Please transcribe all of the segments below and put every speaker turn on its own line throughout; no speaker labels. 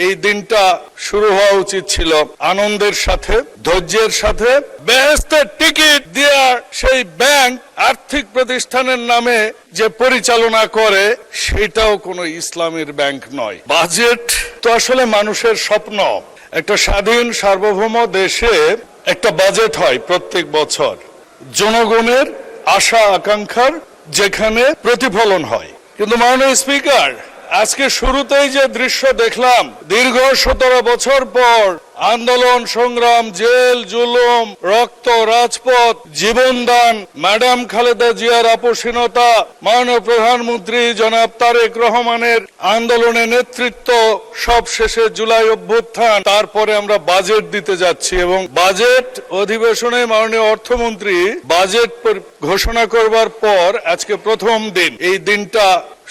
এই দিনটা শুরু হওয়া উচিত ছিল আনন্দের সাথে, ধৈর্যের সাথে। বেহেশতের টিকিট দিয়ে সেই ব্যাংক আর্থিক প্রতিষ্ঠানের নামে যে পরিচালনা করে সেটাও কোনো ইসলামের ব্যাংক নয়। বাজেট তো আসলে মানুষের স্বপ্ন। একটা স্বাধীন সার্বভৌম দেশে একটা বাজেট হয় প্রত্যেক বছর, জনগণের আশা আকাঙ্ক্ষার যেখানে প্রতিফলন হয়। কিন্তু মাননীয় স্পিকার, আজকে শুরুতেই যে দৃশ্য দেখলাম, দীর্ঘ 17 বছর পর আন্দোলন সংগ্রাম, জেল জুলুম, রক্ত, রাজপথ, জীবনদান, ম্যাডাম খালেদা জিয়ার আপোষহীনতা, মাননীয় প্রধানমন্ত্রী জনাব তারেক রহমানের আন্দোলনে নেতৃত্ব, সব শেষে জুলাই অভ্যুত্থান, তারপরে আমরা বাজেট দিতে যাচ্ছি এবং বাজেট অধিবেশনে মাননীয় অর্থমন্ত্রী বাজেট ঘোষণা করবার পর আজকে প্রথম দিন। এই দিনটা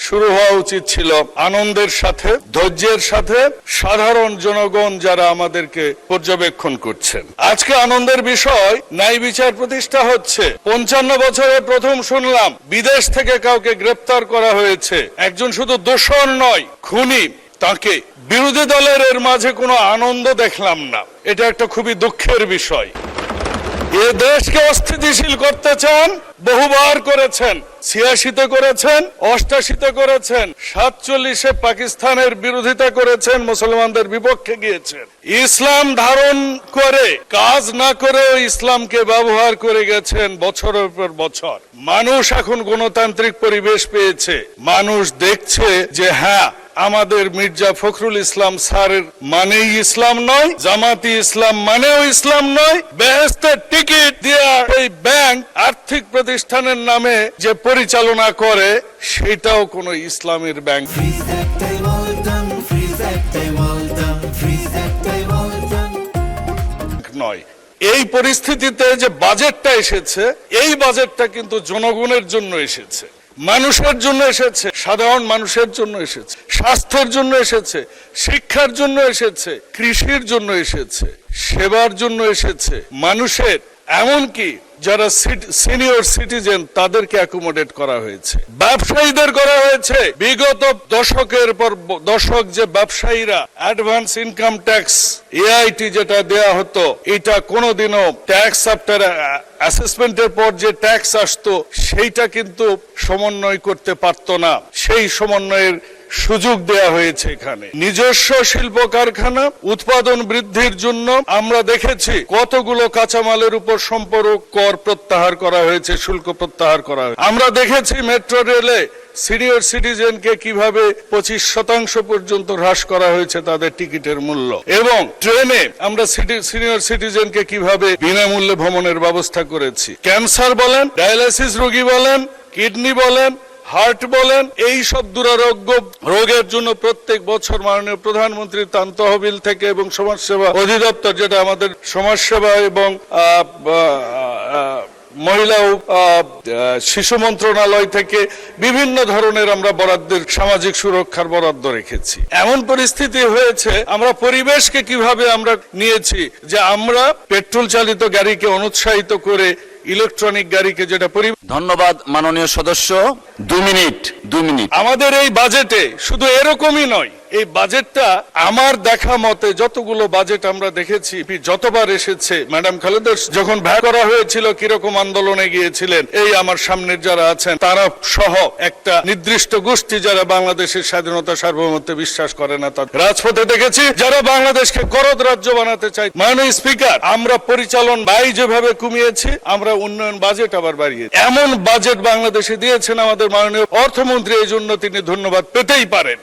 শুরু হওয়া উচিত ছিল আনন্দের সাথে, ধৈর্যের সাথে, সাধারণ জনগণ যারা আমাদেরকে পর্যবেক্ষণ করছেন। আজকে আনন্দের বিষয়, ন্যায় বিচার প্রতিষ্ঠা হচ্ছে। 55 বছরে প্রথম শুনলাম বিদেশ থেকে কাউকে গ্রেপ্তার করা হয়েছে। একজন শুধু দোষর নয়, খুনি। তাকে বিরোধী দলের এর মাঝে কোনো আনন্দ দেখলাম না। এটা একটা খুবই দুঃখের বিষয়। এ দেশকে অস্থিতিশীল করতে চান, বহুবার করেছেন। 86-তে করেছেন, 88-তে করেছেন, 47-এ পাকিস্তানের বিরোধিতা করেছেন, মুসলমানদের বিপক্ষে গিয়েছেন। ইসলাম ধারণ করে কাজ না করেও ইসলামকে ব্যবহার করে গেছেন বছরের পর বছর। মানুষ এখন গণতান্ত্রিক পরিবেশ পেয়েছে। মানুষ দেখছে যে হ্যাঁ, আমাদের মির্জা ফখরুল ইসলাম স্যারের মানেই ইসলাম নয়, জামাতি ইসলাম মানেও ইসলাম নয়। বেহেশতের টিকিট দিয়ে এই ব্যাংক আর্থিক প্রতিষ্ঠানের নামে যে পরিচালনা করে সেটাও কোনো ইসলামের ব্যাংক নয়। এই পরিস্থিতিতে যে বাজেটটা এসেছে, এই বাজেটটা কিন্তু জনগণের জন্য এসেছে, মানুষের জন্য এসেছে, সাধারণ মানুষের জন্য এসেছে, স্বাস্থ্যের জন্য এসেছে, শিক্ষার জন্য এসেছে, কৃষির জন্য এসেছে, সেবার জন্য এসেছে। মানুষের, এমনকি যারা সিনিয়র সিটিজেন তাদেরকে অ্যাকোমোডেট করা হয়েছে, ব্যবসায়ীদের করা হয়েছে। বিগত দশকের পর দশক যে ব্যবসায়ীরা অ্যাডভান্স ইনকাম ট্যাক্স এআইটি যেটা দেয়া হতো, এটা কোনোদিনও ট্যাক্স আফটার অ্যাসেসমেন্টের পর যে ট্যাক্স আসতো সেইটা কিন্তু সমন্বয় করতে পারতো না। সেই সমন্বয়ের সুযোগ দেয়া হয়েছে এখানে। নিজস্ব শিল্প কারখানা উৎপাদন বৃদ্ধির জন্য আমরা দেখেছি কতগুলো কাঁচামালের উপর সম্পূরক কর প্রত্যাহার করা হয়েছে, শুল্ক প্রত্যাহার করা হয়েছে। আমরা দেখেছি মেট্রো রেলে সিনিয়র সিটিজেনকে কিভাবে 25% পর্যন্ত হ্রাস করা হয়েছে তাদের টিকিটের মূল্য, এবং ট্রেনে আমরা সিনিয়র সিটিজেনকে কিভাবে বিনামূল্যে ভ্রমণের ব্যবস্থা করেছি। ক্যান্সার বলেন, ডায়ালাইসিস রোগী বলেন, কিডনি বলেন, হার্ট বলেন, এই সব দুরারোগ্য রোগের জন্য প্রত্যেক বছর মাননীয় প্রধানমন্ত্রীর ত্রাণ তহবিল থেকে এবং সমাজসেবা অধিদপ্তর, যেটা আমাদের সমাজসেবা এবং মহিলা ও শিশু মন্ত্রণালয় থেকে বিভিন্ন ধরনের আমরা বরাদ্দের, সামাজিক সুরক্ষার বরাদ্দ রেখেছি। এমন পরিস্থিতি হয়েছে, আমরা পরিবেশকে কিভাবে আমরা নিয়েছি যে আমরা পেট্রোল চালিত গাড়িকে অনুৎসাহিত করে ইলেকট্রনিক গাড়িকে যেটা
ধন্যবাদ মাননীয় সদস্য। 2 মিনিট।
আমাদের এই বাজেটে শুধু এরকমই নয়, এই বাজেটটা আমার দেখা মতে যতগুলো বাজেট আমরা দেখেছি, যতবার এসেছে, ম্যাডাম খালেদা যখন ভ্যা করা হয়েছিল কিরকম আন্দোলনে গিয়েছিলেন, এই আমার সামনের যারা আছেন তারা সহ একটা নির্দিষ্ট গোষ্ঠী যারা বাংলাদেশের স্বাধীনতা সার্বভৌমত্বে বিশ্বাস করে না, তাদের রাজপথে দেখেছি যারা বাংলাদেশকে করদ রাজ্য বানাতে চায়। মাননীয় স্পিকার, আমরা পরিচালন ব্যয় যেভাবে কমিয়েছি, আমরা উন্নয়ন বাজেট আবার বাড়িয়েছি। এমন বাজেট বাংলাদেশে দিয়েছেন আমাদের মাননীয় অর্থমন্ত্রী, এই জন্য তিনি ধন্যবাদ পেতেই পারেন।